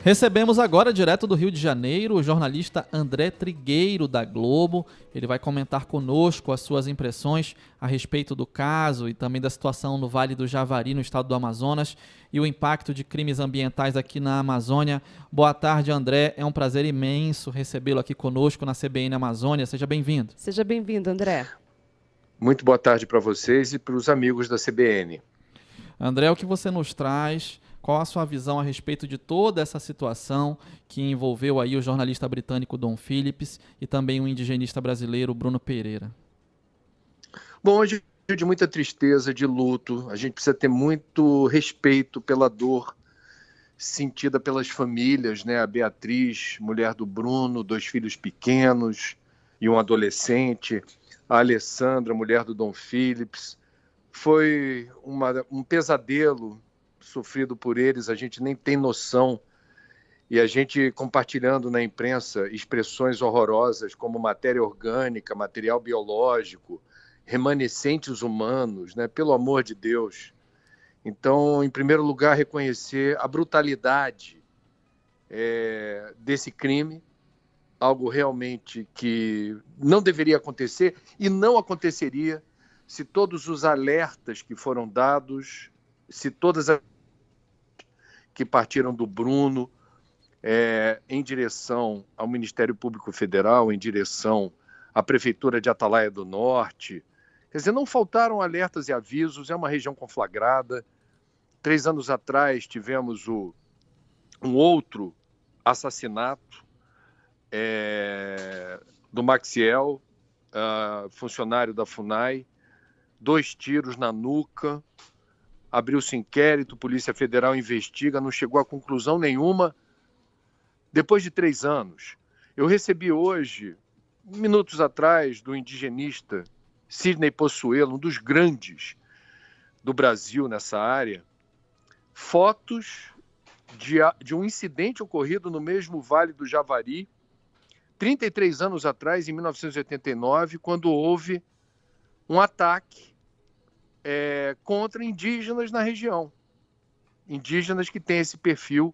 Recebemos agora, direto do Rio de Janeiro, o jornalista André Trigueiro, da Globo. Ele vai comentar conosco as suas impressões a respeito do caso e também da situação no Vale do Javari, no estado do Amazonas, e o impacto de crimes ambientais aqui na Amazônia. Boa tarde, André. É um prazer imenso recebê-lo aqui conosco na CBN Amazônia. Seja bem-vindo. Seja bem-vindo, André. Muito boa tarde para vocês e para os amigos da CBN. André, o que você nos traz? Qual a sua visão a respeito de toda essa situação que envolveu aí o jornalista britânico Dom Phillips e também o indigenista brasileiro Bruno Pereira? Bom, hoje é um dia de muita tristeza, de luto. A gente precisa ter muito respeito pela dor sentida pelas famílias, né? A Beatriz, mulher do Bruno, 2 filhos pequenos e um adolescente. A Alessandra, mulher do Dom Phillips. Foi um pesadelo sofrido por eles, a gente nem tem noção. E a gente compartilhando na imprensa expressões horrorosas como matéria orgânica, material biológico, remanescentes humanos, né? Pelo amor de Deus. Então, em primeiro lugar, reconhecer a brutalidade desse crime, algo realmente que não deveria acontecer e não aconteceria se todos os alertas que foram dados, se todas as que partiram do Bruno em direção ao Ministério Público Federal, em direção à Prefeitura de Atalaia do Norte. Quer dizer, não faltaram alertas e avisos, é uma região conflagrada. 3 anos atrás tivemos um outro assassinato do Maxiel, funcionário da FUNAI, 2 tiros na nuca. Abriu-se inquérito, Polícia Federal investiga, não chegou a conclusão nenhuma. Depois de 3 anos, eu recebi hoje, minutos atrás, do indigenista Sidney Possuelo, um dos grandes do Brasil nessa área, fotos de um incidente ocorrido no mesmo Vale do Javari, 33 anos atrás, em 1989, quando houve um ataque contra indígenas na região. Indígenas que têm esse perfil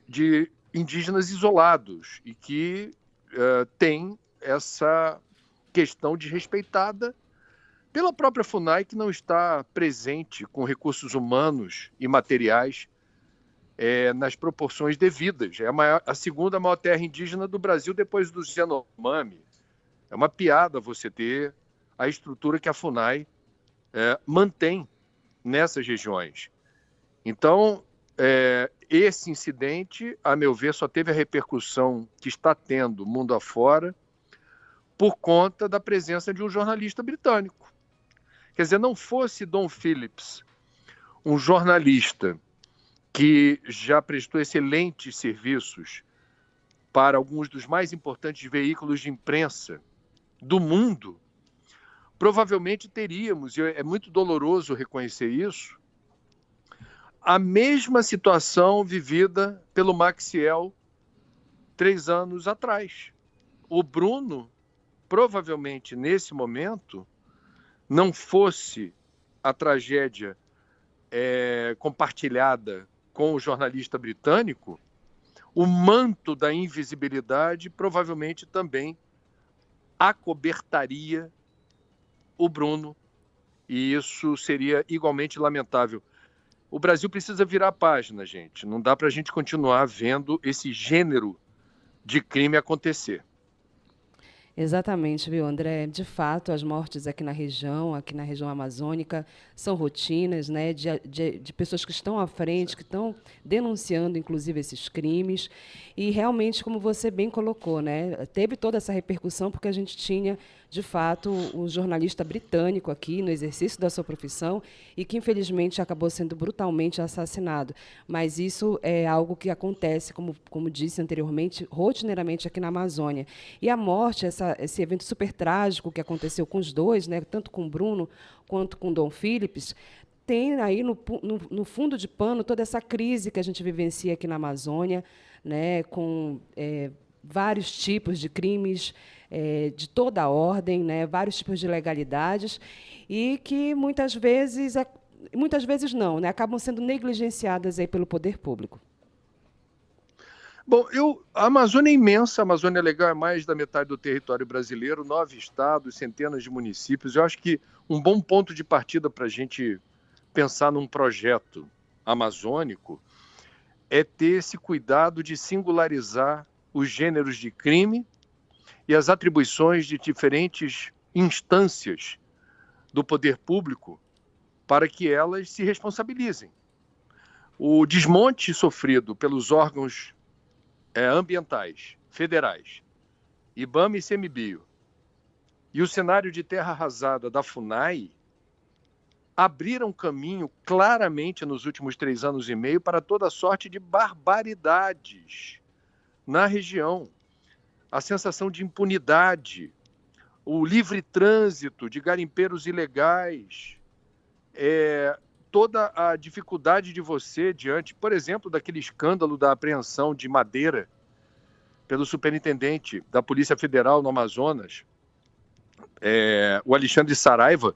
de indígenas isolados e que têm essa questão desrespeitada pela própria FUNAI, que não está presente com recursos humanos e materiais nas proporções devidas. É a segunda maior terra indígena do Brasil depois do Yanomami. É uma piada você ter a estrutura que a FUNAI mantém nessas regiões. Então, esse incidente, a meu ver, só teve a repercussão que está tendo mundo afora por conta da presença de um jornalista britânico. Quer dizer, não fosse Dom Phillips, um jornalista que já prestou excelentes serviços para alguns dos mais importantes veículos de imprensa do mundo, provavelmente teríamos, e é muito doloroso reconhecer isso, a mesma situação vivida pelo Maxiel 3 anos atrás. O Bruno, provavelmente nesse momento, não fosse a tragédia compartilhada com o jornalista britânico, o manto da invisibilidade provavelmente também acobertaria o Bruno, e isso seria igualmente lamentável. O Brasil precisa virar a página, gente. Não dá para a gente continuar vendo esse gênero de crime acontecer. Exatamente, viu, André? De fato, as mortes aqui na região amazônica, são rotinas, né, de pessoas que estão à frente, que estão denunciando, inclusive, esses crimes. E, realmente, como você bem colocou, né, teve toda essa repercussão porque a gente tinha, de fato, um jornalista britânico aqui no exercício da sua profissão e que, infelizmente, acabou sendo brutalmente assassinado. Mas isso é algo que acontece, como disse anteriormente, rotineiramente aqui na Amazônia. E a morte, esse evento super trágico que aconteceu com os dois, né, tanto com o Bruno quanto com o Dom Phillips, tem aí no fundo de pano toda essa crise que a gente vivencia aqui na Amazônia, né, com vários tipos de crimes de toda a ordem, né, vários tipos de ilegalidades, e que muitas vezes não, né, acabam sendo negligenciadas aí pelo poder público. Bom, a Amazônia é imensa, a Amazônia Legal é mais da metade do território brasileiro, 9 estados, centenas de municípios. Eu acho que um bom ponto de partida para a gente pensar num projeto amazônico é ter esse cuidado de singularizar os gêneros de crime e as atribuições de diferentes instâncias do poder público para que elas se responsabilizem. O desmonte sofrido pelos órgãos ambientais, federais, IBAMA e ICMBio, e o cenário de terra arrasada da FUNAI abriram caminho claramente nos últimos 3 anos e meio para toda sorte de barbaridades na região. A sensação de impunidade, o livre trânsito de garimpeiros ilegais, toda a dificuldade de você diante, por exemplo, daquele escândalo da apreensão de madeira pelo superintendente da Polícia Federal no Amazonas, o Alexandre Saraiva,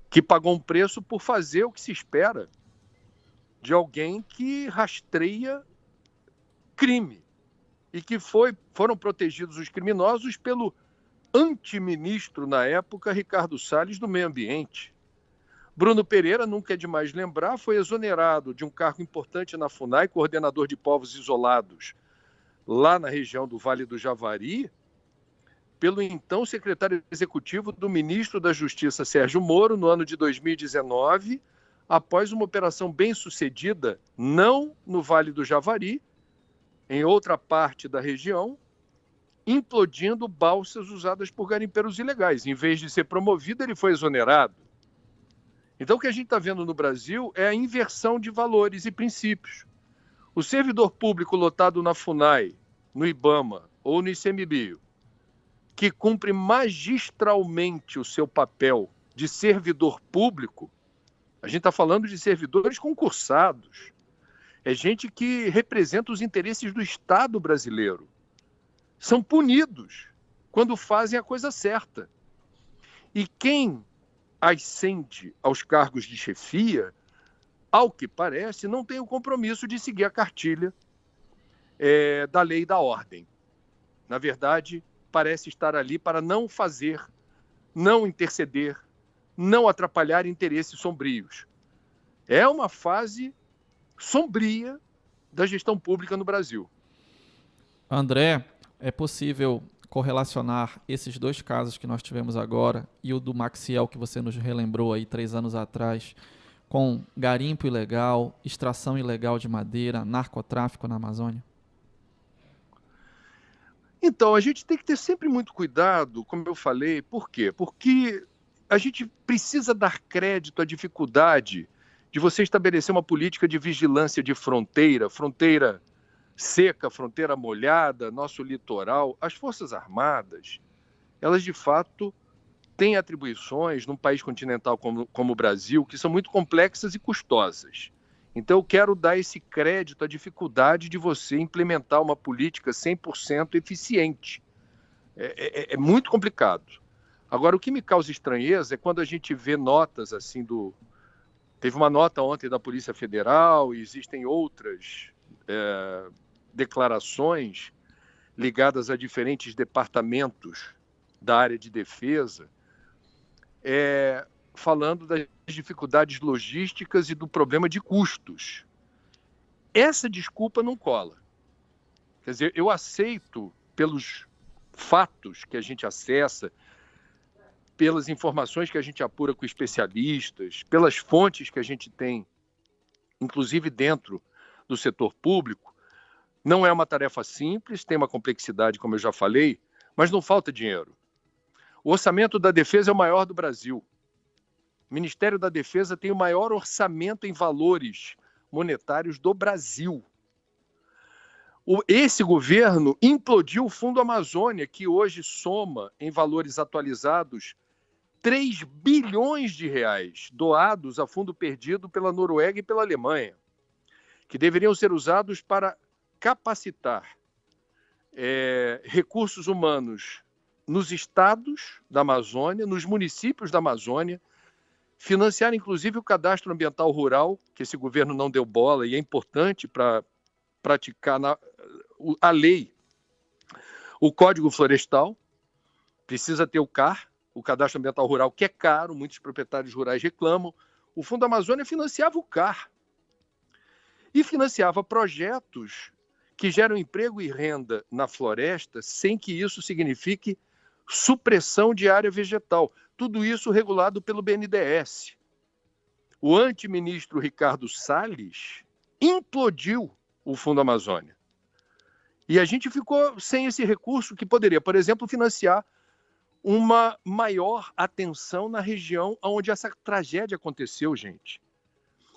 que pagou um preço por fazer o que se espera de alguém que rastreia crime e que foram protegidos os criminosos pelo antiministro na época, Ricardo Salles, do Meio Ambiente. Bruno Pereira, nunca é demais lembrar, foi exonerado de um cargo importante na FUNAI, coordenador de povos isolados, lá na região do Vale do Javari, pelo então secretário executivo do ministro da Justiça, Sérgio Moro, no ano de 2019, após uma operação bem-sucedida, não no Vale do Javari, em outra parte da região, implodindo balsas usadas por garimpeiros ilegais. Em vez de ser promovido, ele foi exonerado. Então, o que a gente está vendo no Brasil é a inversão de valores e princípios. O servidor público lotado na FUNAI, no IBAMA ou no ICMBio, que cumpre magistralmente o seu papel de servidor público, a gente está falando de servidores concursados, é gente que representa os interesses do Estado brasileiro, são punidos quando fazem a coisa certa. E quem ascende aos cargos de chefia, ao que parece, não tem o compromisso de seguir a cartilha da lei e da ordem. Na verdade, parece estar ali para não fazer, não interceder, não atrapalhar interesses sombrios. É uma fase sombria da gestão pública no Brasil. André, é possível correlacionar esses 2 casos que nós tivemos agora e o do Maxiel, que você nos relembrou aí 3 anos atrás, com garimpo ilegal, extração ilegal de madeira, narcotráfico na Amazônia? Então, a gente tem que ter sempre muito cuidado, como eu falei. Por quê? Porque a gente precisa dar crédito à dificuldade de você estabelecer uma política de vigilância de fronteira seca, fronteira molhada, nosso litoral. As Forças Armadas, elas de fato têm atribuições num país continental como o Brasil que são muito complexas e custosas. Então eu quero dar esse crédito à dificuldade de você implementar uma política 100% eficiente. É muito complicado. Agora, o que me causa estranheza é quando a gente vê notas assim Teve uma nota ontem da Polícia Federal e existem outras declarações ligadas a diferentes departamentos da área de defesa, falando das dificuldades logísticas e do problema de custos. Essa desculpa não cola. Quer dizer, eu aceito pelos fatos que a gente acessa, pelas informações que a gente apura com especialistas, pelas fontes que a gente tem, inclusive dentro do setor público. Não é uma tarefa simples, tem uma complexidade, como eu já falei, mas não falta dinheiro. O orçamento da defesa é o maior do Brasil. O Ministério da Defesa tem o maior orçamento em valores monetários do Brasil. Esse governo implodiu o Fundo Amazônia, que hoje soma, em valores atualizados, 3 bilhões de reais doados a fundo perdido pela Noruega e pela Alemanha, que deveriam ser usados para capacitar recursos humanos nos estados da Amazônia, nos municípios da Amazônia, financiar inclusive o cadastro ambiental rural, que esse governo não deu bola e é importante para praticar a lei, o Código Florestal, precisa ter o CAR, o Cadastro Ambiental Rural, que é caro, muitos proprietários rurais reclamam. O Fundo Amazônia financiava o CAR e financiava projetos que geram emprego e renda na floresta sem que isso signifique supressão de área vegetal. Tudo isso regulado pelo BNDES. O antiministro Ricardo Salles implodiu o Fundo Amazônia. E a gente ficou sem esse recurso que poderia, por exemplo, financiar uma maior atenção na região onde essa tragédia aconteceu, gente.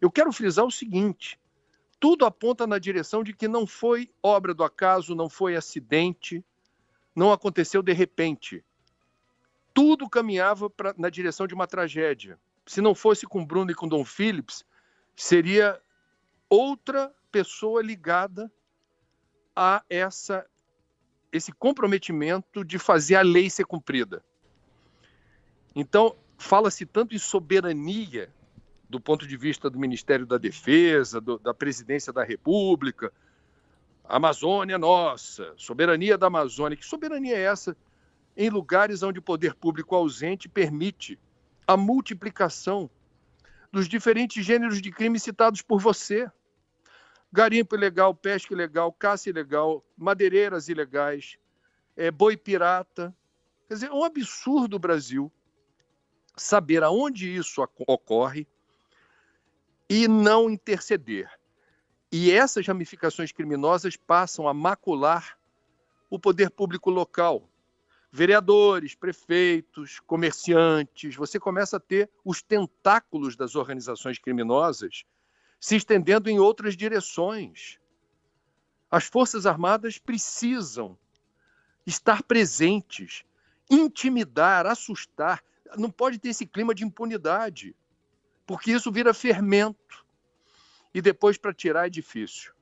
Eu quero frisar o seguinte: tudo aponta na direção de que não foi obra do acaso, não foi acidente, não aconteceu de repente. Tudo caminhava na direção de uma tragédia. Se não fosse com Bruno e com Dom Phillips, seria outra pessoa ligada a esse comprometimento de fazer a lei ser cumprida. Então, fala-se tanto em soberania do ponto de vista do Ministério da Defesa, da Presidência da República. A Amazônia é nossa, soberania da Amazônia. Que soberania é essa em lugares onde o poder público ausente permite a multiplicação dos diferentes gêneros de crime citados por você? Garimpo ilegal, pesca ilegal, caça ilegal, madeireiras ilegais, boi pirata. Quer dizer, é um absurdo o Brasil saber aonde isso ocorre e não interceder. E essas ramificações criminosas passam a macular o poder público local. Vereadores, prefeitos, comerciantes, você começa a ter os tentáculos das organizações criminosas se estendendo em outras direções. As Forças Armadas precisam estar presentes, intimidar, assustar. Não pode ter esse clima de impunidade, porque isso vira fermento. E depois, para tirar, é difícil.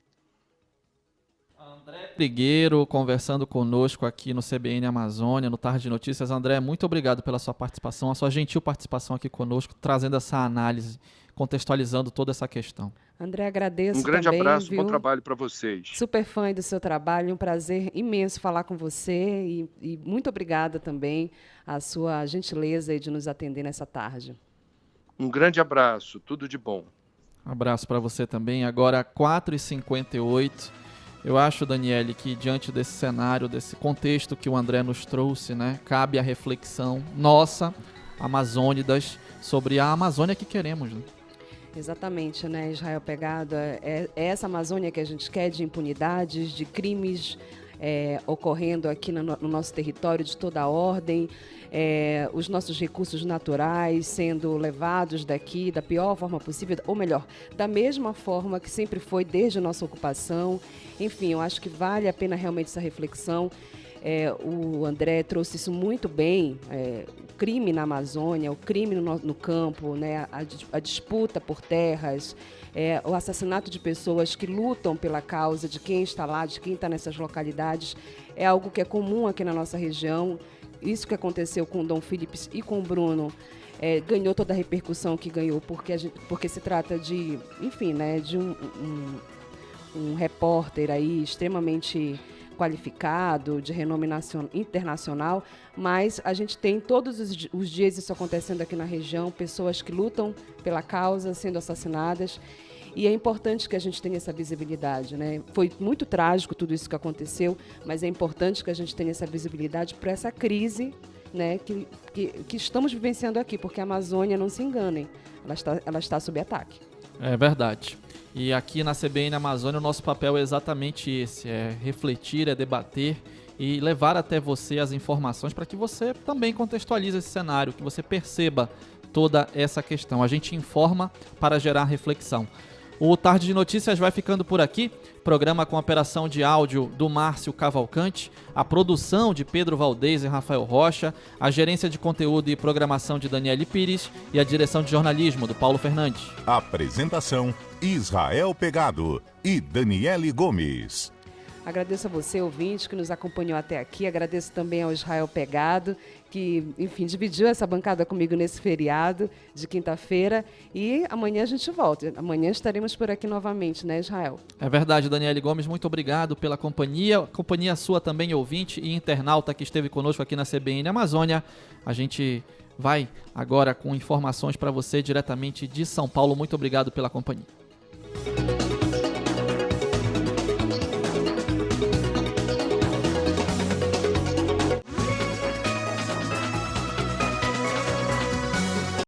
André Trigueiro conversando conosco aqui no CBN Amazônia, no Tarde de Notícias. André, muito obrigado pela sua participação, a sua gentil participação aqui conosco, trazendo essa análise, contextualizando toda essa questão. André, agradeço Um grande também, abraço, viu? bom trabalho para vocês. Super fã do seu trabalho, um prazer imenso falar com você e muito obrigada também a sua gentileza de nos atender nessa tarde. Um grande abraço, tudo de bom. Um abraço para você também. Agora, 4h58. Eu acho, Daniele, que diante desse cenário, desse contexto que o André nos trouxe, né, cabe a reflexão nossa, amazônidas, sobre a Amazônia que queremos, né? Exatamente, né, Israel Pegado? É essa Amazônia que a gente quer, de impunidades, de crimes ocorrendo aqui no nosso território de toda a ordem, os nossos recursos naturais sendo levados daqui da pior forma possível, ou melhor, da mesma forma que sempre foi desde a nossa ocupação. Enfim, eu acho que vale a pena realmente essa reflexão. O André trouxe isso muito bem, o crime na Amazônia, o crime no campo, né, a disputa por terras, o assassinato de pessoas que lutam pela causa de quem está lá, de quem está nessas localidades, é algo que é comum aqui na nossa região. Isso que aconteceu com o Dom Phillips e com o Bruno ganhou toda a repercussão que ganhou, porque se trata de, enfim, né, de um repórter aí extremamente qualificado, de renome internacional, mas a gente tem todos os dias isso acontecendo aqui na região, pessoas que lutam pela causa sendo assassinadas, e é importante que a gente tenha essa visibilidade, né? Foi muito trágico tudo isso que aconteceu, mas é importante que a gente tenha essa visibilidade para essa crise, né, que estamos vivenciando aqui, porque a Amazônia, não se enganem, ela está sob ataque. É verdade. E aqui na CBN Amazônia o nosso papel é exatamente esse, é refletir, é debater e levar até você as informações para que você também contextualize esse cenário, que você perceba toda essa questão. A gente informa para gerar reflexão. O Tarde de Notícias vai ficando por aqui. Programa com operação de áudio do Márcio Cavalcante, a produção de Pedro Valdez e Rafael Rocha, a gerência de conteúdo e programação de Daniele Pires e a direção de jornalismo do Paulo Fernandes. Apresentação: Israel Pegado e Daniele Gomes. Agradeço a você, ouvinte, que nos acompanhou até aqui. Agradeço também ao Israel Pegado, que, enfim, dividiu essa bancada comigo nesse feriado de quinta-feira. E amanhã a gente volta. Amanhã estaremos por aqui novamente, né, Israel? É verdade, Daniele Gomes, muito obrigado pela companhia sua também, ouvinte e internauta que esteve conosco aqui na CBN Amazônia. A gente vai agora com informações para você diretamente de São Paulo. Muito obrigado pela companhia.